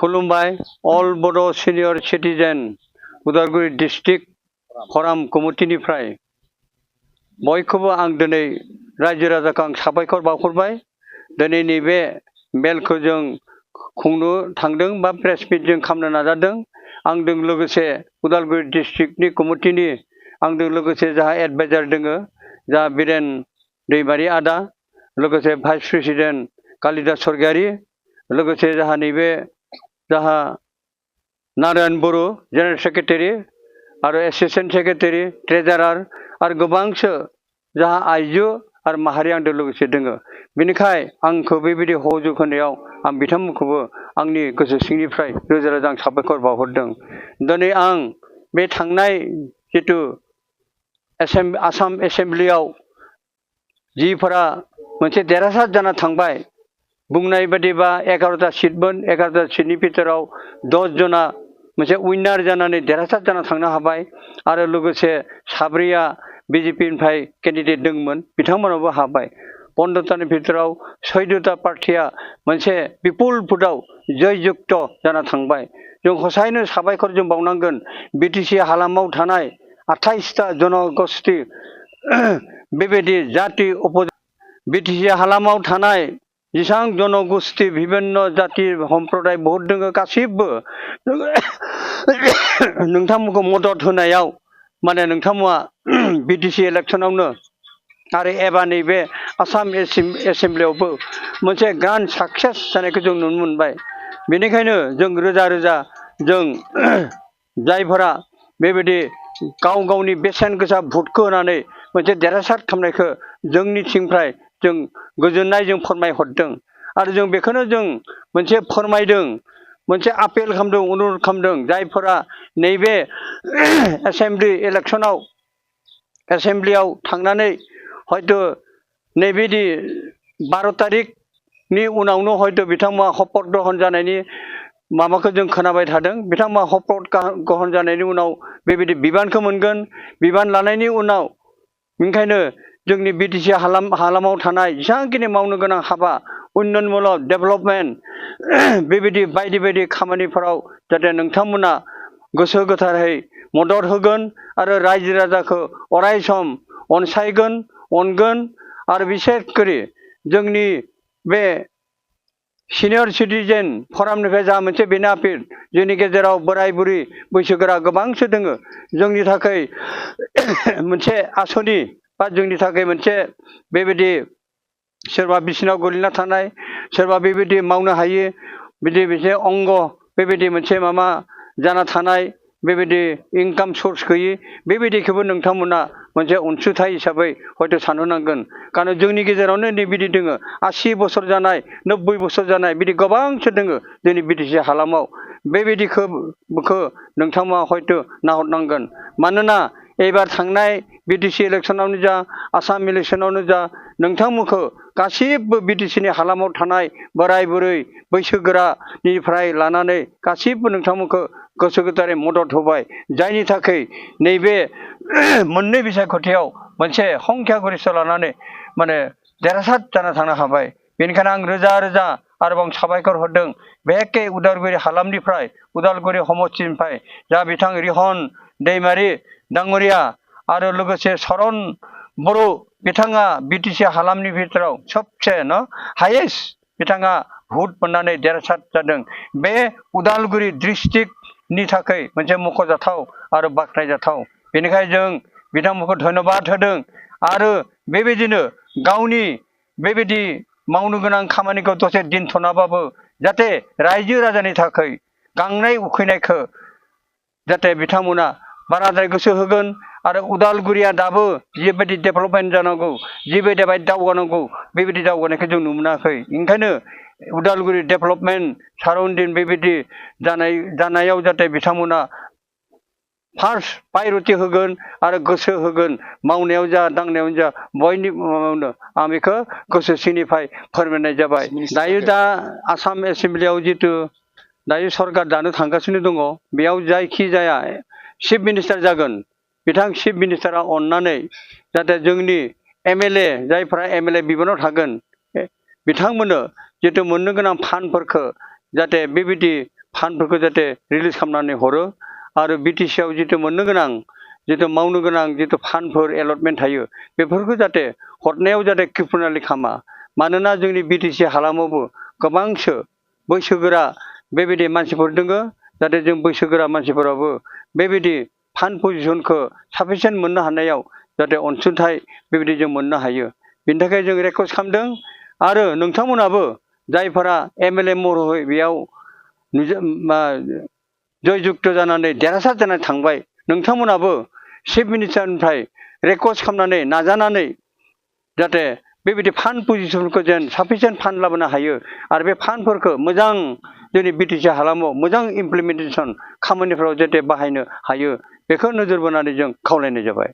खुलुमबाय अल बड' senior citizen Udalguri district फराम कमिटिनिफ्राय बयखौबो आं दिनै रायजो राजाखौ आं साबायखर बावहरबाय। दिनै नैबे मेलखौ जों खुंनो थांदों बा प्रेस मिट जों खालामनो नाजादों। आंजों लोगोसे उदालगुरि डिस्ट्रिक्टनि कमिटिनि आंजों लोगोसे जाहा एडभाइजार दोङो जा बिरेन दैमारि आदा, लोगोसे भाइस प्रेसिडेन्ट कालिदास सरगियारि, लोगोसे जाहा नैबे जाहा नारायण बर' जेनेरेल सेक्रेटारि आरो एसिस्टेन्ट सेक्रेटारि ट्रेजारार आरो गोबांसो जाहा आइजो आरो माहारि आंजों लोगोसे दोङो। बेनिखाय आंखौ बेबायदि सहयोग होनायाव आं बिथांमोनखौबो आंनि गोसो सिंनिफ्राय रोजा रोजा आं साबायखर बावहरदों। दिनै आं बे थांनाय जितु आसाम एसेम्ब्लियाव जिफोरा मोनसे देरहासार जाना थांबाय, बुंनाय बादिबा 11टा सिटमोन, 11टा सिटनि भितराव 10 जना मोनसे उइनार जानानै देरहासार जाना थांनो हाबाय आरो लोगोसे 7 बिजेपिनिफ्राय केन्डिडेट दंमोन, बिथांमोनाबो हाबाय। 15टानि भितराव 14टा पार्टिया मोनसे बिपुल भोटआव जययुक्त जाना थांबाय। जों हसायैनो साबायखर जों बावनांगोन बिटिसि हालामाव थानाय 28टा जनगोष्ठी बेबायदि जाति बिटिसि हालामाव थानाय जेसां जनगोष्ठी विभिन्न जाति सम्प्रदाय बहुत दोङो, गासिबो नोंथांमोनखौ मदद होनायाव माने नोंथांमोना बिटिसि इलेक्शनावनो आरो एबा नैबे आसाम एसेम्ब्लियावबो मोनसे ग्रान्ड साक्सेस जानायखौ जों नुनो मोनबाय। बेनिखायनो जों रोजा रोजा जों जायफोरा बेबायदि गाव गावनि बेसेन गोसा भटखौ होनानै मोनसे देरहासार खालामनायखौ जोंनिथिंनिफ्राय जों गोजोननाय फोरमायहरदों आरो जों बेखौनो जों मोनसे फोरमायदों, मोनसे आपेल खालामदों, अनुरद खालामदों जायफोरा नैबे एसेम्ब्लियाव थांनानै हयथ' नैबेदि 12 तारिखनि उनावनो हयथ' बिथांमोना शपथ ग्रहण जानायनि माबाखौ जों खोनाबाय थादों। बिथांमोना शपथ ग्रहण जानायनि उनाव बेबायदि बिबानखौ मोनगोन, बिबान लानायनि उनाव ओंखायनो जोंनि बिटिसि हालामाव थानाय जेसेबांखिनि मावनो गोनां हाबा उन्नयनमूलक डेभेलपमेन्ट बेबायदि बायदि बायदि खामानिफोराव जाहाथे नोंथांमोना गोसो गोथारै मदद होगोन आरो रायजो राजाखौ अराय सम अनसायगोन, अनगोन आरो बिसेसकरि जोंनि बे सिनियर सिटिजेन फरामनिफ्राय जा मोनसे बेनो आपिल जोंनि गेजेराव बोराय बुरि बैसोगोरा गोबांसो दोङो, जोंनि थाखाय मोनसे आसनि बा जोंनि थाखाय मोनसे बेबायदि सोरबा बिसिनाव गोलैना थानाय, सोरबा बेबायदि मावनो हायि बिदि मोनसे अंग बेबायदि मोनसे माबा जाना थानाय, बेबायदि इनकाम सर्स गैयि बेबायदिखौबो नोंथांमोना मोनसे अनसुंथाइ हिसाबै हयथ' साननो नांगोन। कारण जोंनि गेजेरावनो नैबिदि दोङो 80 बोसोर जानाय, 90 बोसोर जानाय बिदि गोबांसो दोङो जोंनि बिटिसि हालामाव। बेबायदिखौ नोंथांमोना हयथ' नाहरनांगोन। मानोना एबार थांनाय बिटिसि इलेक्शनावनो जा, आसाम इलेक्शनावनो जा, नोंथांमोनखौ गासिबो बिटिसिनि हालामाव थानाय बोराय बुरै बैसोगोरानिफ्राय लानानै गासिबो नोंथांमोनखौ गोसो गोथारै मदद होबाय, जायनि थाखाय नैबे मोननै बिसायख'थियाव मोनसे संख्या गरिष्ठ लानानै माने देरहासार जाना थांनो हाबाय। बेनिखायनो आं रोजा रोजा आरोबाव साबायखर होदों बे एखे उदालगुरि हालामनिफ्राय, उदालगुरि समष्टिनिफ्राय जा बिथां रिहन दैमारि डांगरिया आरो लोगोसे सरन बर' बिथाङा बिटिसि हालामनि भितराव सबसे हायेस्ट बिथाङा भट मोननानै देरहासार जादों। बे उदालगुरि डिस्ट्रिक्टनि थाखाय मोनसे मख'जाथाव आरो बाख्नायजाथाव। बेनिखायनो जों बिथांमोनखौ धन्यबाद होदों आरो बेबायदिनो गावनि बेबायदि मावनो गोनां खामानिखौ दसे दोनथ'नाबाबो जाहाथे रायजो राजानि थाखाय गांनाय उखैनायखौ जाहाथे बिथांमोना बाराद्राय गोसो होगोन आरो उदालगुरिया दाबो जिबायदि डेभेलपमेन्ट जानांगौ, जिबायदि दावगानांगौ बेबायदि दावगानायखौ जों नुनो मोनाखै। ओंखायनो उदालगुरि डेभेलपमेन्ट साराउन्डिं बेबायदि जानायाव जाहाथे बिथांमोना फार्स्ट प्रायरिटि होगोन आरो गोसो होगोन, मावनायाव जा दांनायावनो जा बयनिबो आं बेखौ गोसो सिंनिफ्राय फोरमायनाय जाबाय। दायो दा आसाम एसेम्ब्लियाव जितु दायो सरकार दानो थांगासिनो दङ, बेयाव जायखि जाया चिफ मिनिस्टार जागोन, बिथां चिफ मिनिस्टारा अननानै जाहाथे जोंनि एमएलए जायफ्रा एमएलए बिबानाव थागोन बिथांमोननो जितु मोननो गोनां फान्डफोरखौ जाहाथे बेबायदि फान्डफोरखौ जाहाथे रिलिज खालामनानै हरो आरो बिटिसिआव जितु मोननो गोनां जितु मावनो गोनां जितु फान्डफोर एलटमेन्ट थायो बेफोरखौ जाहाथे हरनायाव जाहाथे कृपनालि खालामा मानोना जोंनि बिटिसि हालामावबो गोबांसो बैसोगोरा बेबायदि मानसिफोर दङ जाहाथे जों बैसोगोरा मानसिफोराबो बेबायदि फान्ड पजिसनखौ साफिसियेन्ट मोननो हानायाव जाहाथे अनसुंथाइ बेबायदि जों मोननो हायो बिनि थाखाय जों रिक्वेस्ट खालामदों आरो नोंथांमोनाबो जायफोरा एमएलए महरै बेयाव जयजुक्त जानानै देरहासार जानानै थांबाय नोंथांमोनाबो चिफ मिनिस्टारनिफ्राय रिक्वेस्ट खालामनानै नाजानानै जाहाथे बेबायदि फान्ड पजिसनखौ जेन साफिसियेन्ट फान्ड लाबोनो हायो आरो बे फान्डफोरखौ मोजां जोंनि बिटिसि हालामाव मोजां इमप्लिमेन्टेसन खामानिफोराव जाहाथे बाहायनो हायो बेखौ नोजोर बोनानै जों खावलायनाय जाबाय।